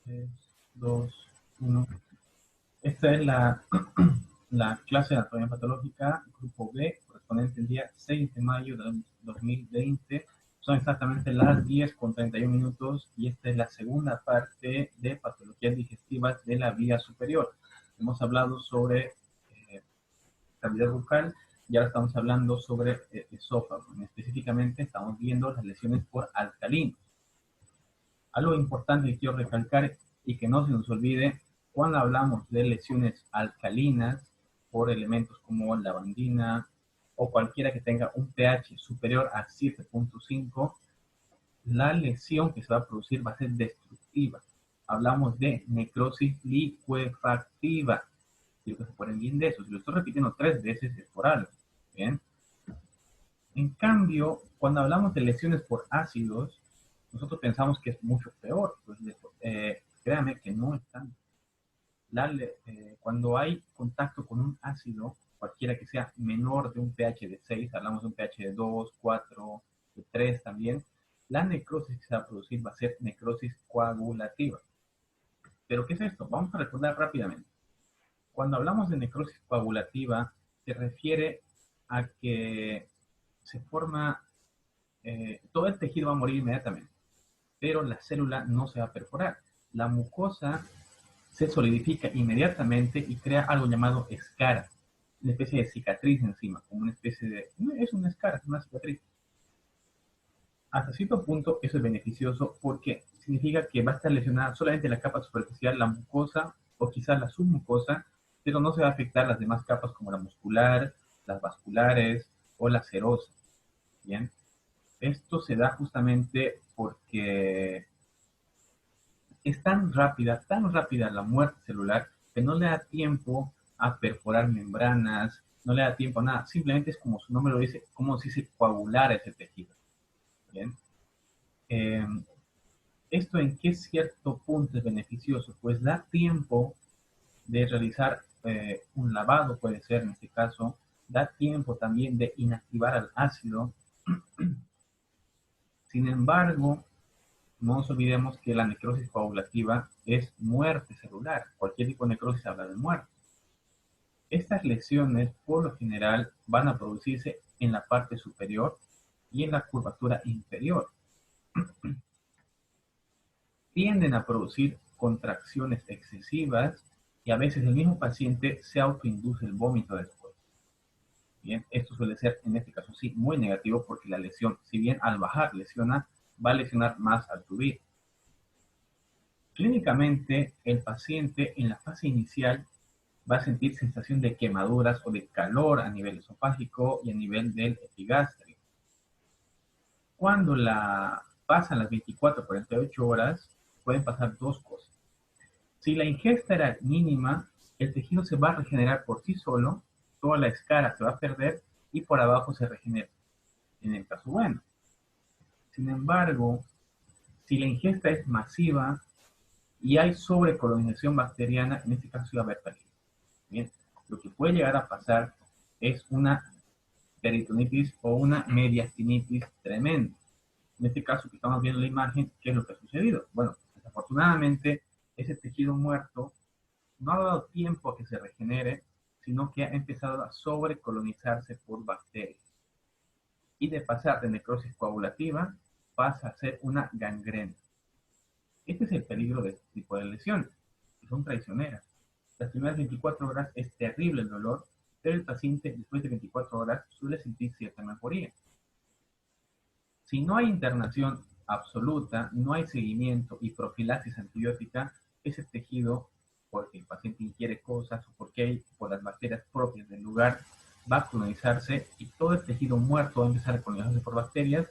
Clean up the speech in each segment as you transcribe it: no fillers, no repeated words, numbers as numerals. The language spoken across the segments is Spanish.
3, 2, 1. Esta es la clase de anatomía patológica, grupo B, correspondiente al día 6 de mayo de 2020. Son exactamente las 10:31 y esta es la segunda parte de patologías digestivas de la vía superior. Hemos hablado sobre cavidad bucal y ahora estamos hablando sobre esófago. Específicamente estamos viendo las lesiones por alcalinos. Algo importante que quiero recalcar y que no se nos olvide, cuando hablamos de lesiones alcalinas por elementos como lavandina o cualquiera que tenga un pH superior a 7.5, la lesión que se va a producir va a ser destructiva. Hablamos de necrosis licuefactiva. Quiero que se acuerden bien de eso. Si lo estoy repitiendo 3 veces es por algo. ¿Bien? En cambio, cuando hablamos de lesiones por ácidos, nosotros pensamos que es mucho peor. Pues, créanme que no es tanto. Cuando hay contacto con un ácido, cualquiera que sea menor de un pH de 6, hablamos de un pH de 2, 4, de 3 también, la necrosis que se va a producir va a ser necrosis coagulativa. ¿Pero qué es esto? Vamos a recordar rápidamente. Cuando hablamos de necrosis coagulativa, se refiere a que se forma, todo el tejido va a morir inmediatamente, pero la célula no se va a perforar. La mucosa se solidifica inmediatamente y crea algo llamado escara, una especie de cicatriz encima, como una especie de... Es una escara, es una cicatriz. Hasta cierto punto eso es beneficioso porque significa que va a estar lesionada solamente la capa superficial, la mucosa o quizás la submucosa, pero no se va a afectar las demás capas como la muscular, las vasculares o la serosa. Bien, esto se da justamente porque es tan rápida la muerte celular que no le da tiempo a perforar membranas, no le da tiempo a nada, simplemente es como su nombre lo dice, como si se coagulara ese tejido. Bien. Eh, ¿Esto en qué cierto punto es beneficioso? Pues da tiempo de realizar un lavado, puede ser en este caso, da tiempo también de inactivar al ácido. Sin embargo, no nos olvidemos que la necrosis coagulativa es muerte celular. Cualquier tipo de necrosis habla de muerte. Estas lesiones, por lo general, van a producirse en la parte superior y en la curvatura inferior. Tienden a producir contracciones excesivas y a veces el mismo paciente se autoinduce el vómito después. Bien, esto suele ser, en este caso sí, muy negativo porque la lesión, si bien al bajar lesiona, va a lesionar más al subir. Clínicamente, el paciente en la fase inicial va a sentir sensación de quemaduras o de calor a nivel esofágico y a nivel del epigástrico. Cuando pasan las 24 a 48 horas, pueden pasar dos cosas. Si la ingesta era mínima, el tejido se va a regenerar por sí solo, toda la escara se va a perder y por abajo se regenera, en el caso bueno. Sin embargo, si la ingesta es masiva y hay sobrecolonización bacteriana, en este caso va a haber peligro. Bien, lo que puede llegar a pasar es una peritonitis o una mediastinitis tremenda. En este caso que estamos viendo la imagen, ¿qué es lo que ha sucedido? Bueno, desafortunadamente ese tejido muerto no ha dado tiempo a que se regenere, sino que ha empezado a sobrecolonizarse por bacterias. Y de pasar de necrosis coagulativa, pasa a ser una gangrena. Este es el peligro de este tipo de lesiones, que son traicioneras. Las primeras 24 horas es terrible el dolor, pero el paciente después de 24 horas suele sentir cierta mejoría. Si no hay internación absoluta, no hay seguimiento y profilaxis antibiótica, ese tejido, porque el paciente ingiere cosas o porque hay por las bacterias propias del lugar, va a colonizarse y todo el tejido muerto va a empezar a colonizarse por bacterias,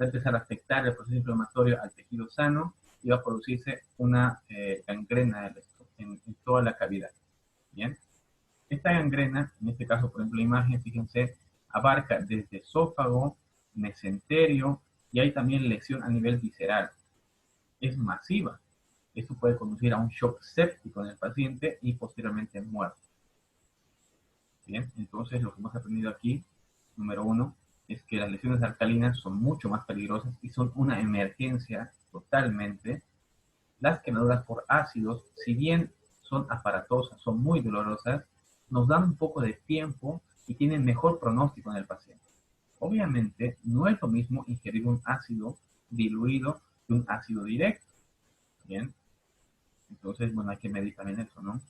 va a empezar a afectar el proceso inflamatorio al tejido sano y va a producirse una gangrena en toda la cavidad. Bien, esta gangrena, en este caso, por ejemplo, la imagen, fíjense, abarca desde esófago, mesenterio y hay también lesión a nivel visceral. Es masiva. Esto puede conducir a un shock séptico en el paciente y posteriormente muerte. Bien, entonces lo que hemos aprendido aquí, número uno, es que las lesiones alcalinas son mucho más peligrosas y son una emergencia totalmente. Las quemaduras por ácidos, si bien son aparatosas, son muy dolorosas, nos dan un poco de tiempo y tienen mejor pronóstico en el paciente. Obviamente, no es lo mismo ingerir un ácido diluido que un ácido directo. Bien, entonces, bueno, hay que medir también eso, ¿no?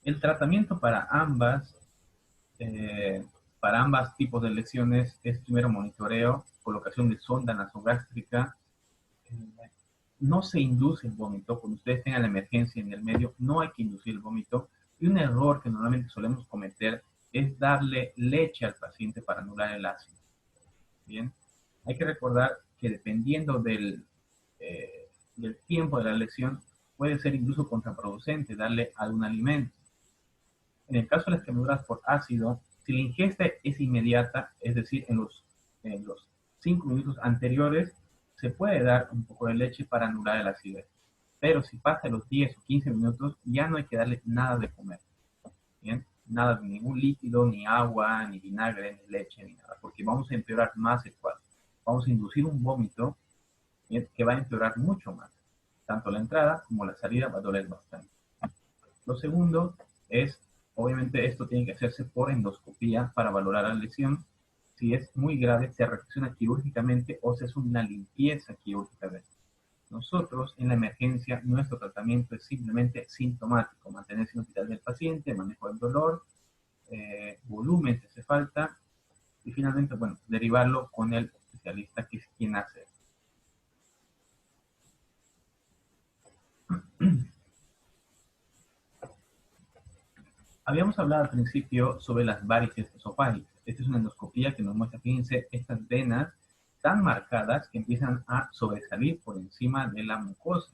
El tratamiento eh, para ambas tipos de lesiones es primero monitoreo, colocación de sonda nasogástrica. eh, no se induce el vómito, cuando ustedes tengan la emergencia en el medio, no hay que inducir el vómito. Y un error que normalmente solemos cometer es darle leche al paciente para anular el ácido. Bien, hay que recordar que dependiendo del tiempo de la lesión, puede ser incluso contraproducente darle algún alimento. En el caso de las quemaduras por ácido, si la ingesta es inmediata, es decir, en los 5 minutos anteriores, se puede dar un poco de leche para anular el acidez. Pero si pasa los 10 o 15 minutos, ya no hay que darle nada de comer. ¿Bien? Nada de ningún líquido, ni agua, ni vinagre, ni leche, ni nada, porque vamos a empeorar más el cuadro. Vamos a inducir un vómito, ¿bien?, que va a empeorar mucho más. Tanto la entrada como la salida va a doler bastante. Lo segundo es, obviamente esto tiene que hacerse por endoscopía para valorar la lesión. Si es muy grave, se reacciona quirúrgicamente o se hace una limpieza quirúrgica de esto. Nosotros, en la emergencia, nuestro tratamiento es simplemente sintomático, mantener sin hospital del paciente, manejo del dolor, volumen si hace falta, y finalmente, bueno, derivarlo con el especialista que es quien hace. Habíamos hablado al principio sobre las varices esofágicas. Esta es una endoscopía que nos muestra, fíjense, estas venas tan marcadas que empiezan a sobresalir por encima de la mucosa.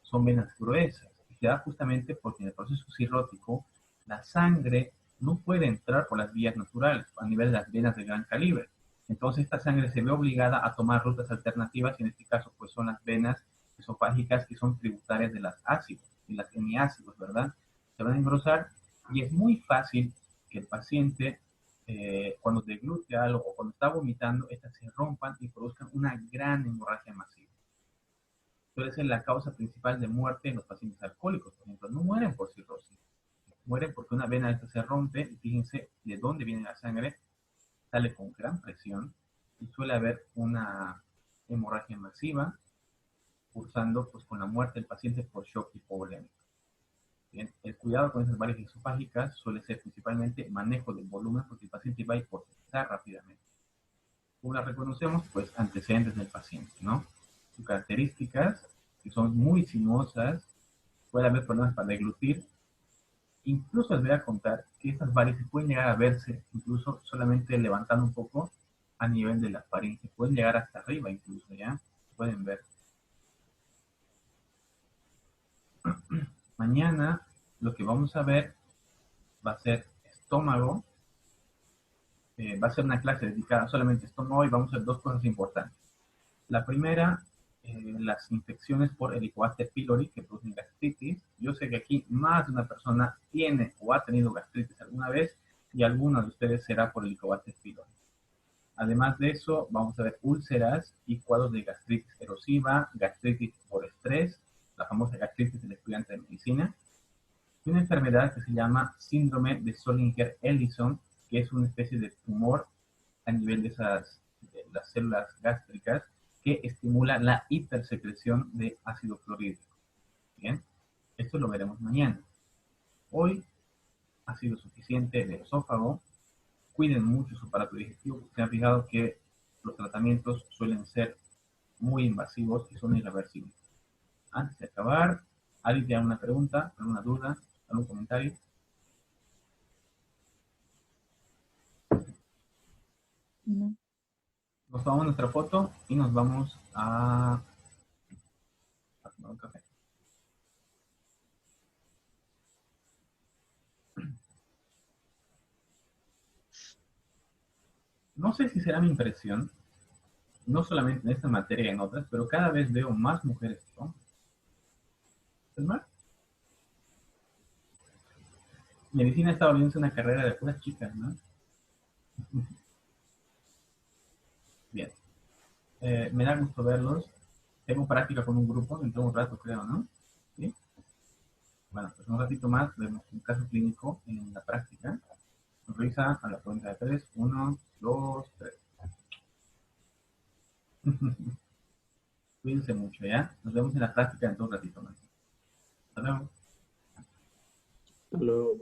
Son venas gruesas y se da justamente porque en el proceso cirrótico la sangre no puede entrar por las vías naturales a nivel de las venas de gran calibre. Entonces esta sangre se ve obligada a tomar rutas alternativas y en este caso pues son las venas esofágicas que son tributarias de las ácidos y las hemiácidos, ¿verdad? Se van a engrosar y es muy fácil que el paciente cuando deglute algo o cuando está vomitando, estas se rompan y produzcan una gran hemorragia masiva. Suele ser la causa principal de muerte en los pacientes alcohólicos, por ejemplo. No mueren por cirrosis, mueren porque una vena de esta se rompe y fíjense de dónde viene la sangre, sale con gran presión y suele haber una hemorragia masiva, cursando pues con la muerte del paciente por shock hipovolémico. Bien, el cuidado con esas varices esofágicas suele ser principalmente manejo del volumen porque el paciente va a hipotentar rápidamente. ¿Cómo las reconocemos? Pues antecedentes del paciente, ¿no? Sus características, que son muy sinuosas, puede haber problemas para deglutir. Incluso les voy a contar que estas varices pueden llegar a verse incluso solamente levantando un poco a nivel de la faringe. Pueden llegar hasta arriba incluso, ¿ya? Pueden ver. Mañana lo que vamos a ver va a ser estómago. Va a ser una clase dedicada solamente a estómago y vamos a ver dos cosas importantes. La primera, las infecciones por Helicobacter pylori que producen gastritis. Yo sé que aquí más de una persona tiene o ha tenido gastritis alguna vez y alguno de ustedes será por Helicobacter pylori. Además de eso, vamos a ver úlceras y cuadros de gastritis erosiva, gastritis por estrés, la famosa gastritis del estudiante de medicina, y una enfermedad que se llama síndrome de Zollinger-Ellison, que es una especie de tumor a nivel de las células gástricas que estimula la hipersecreción de ácido clorhídrico. Bien, esto lo veremos mañana. Hoy ha sido suficiente del esófago. Cuiden mucho su aparato digestivo. Se han fijado que los tratamientos suelen ser muy invasivos y son irreversibles. Antes de acabar, ¿alguien tiene alguna pregunta, alguna duda, algún comentario? No. Nos tomamos nuestra foto y nos vamos a tomar un café. No sé si será mi impresión, no solamente en esta materia y en otras, pero cada vez veo más mujeres que hombres. ¿Es más? Medicina está volviéndose una carrera de puras chicas, ¿no? Bien. Me da gusto verlos. Tengo práctica con un grupo dentro de un rato, creo, ¿no? ¿Sí? Bueno, pues un ratito más vemos un caso clínico en la práctica. Sonrisa a la cuenta de tres. Uno, dos, tres. Cuídense mucho, ¿ya? Nos vemos en la práctica dentro de un ratito más. Hasta luego. Hasta luego.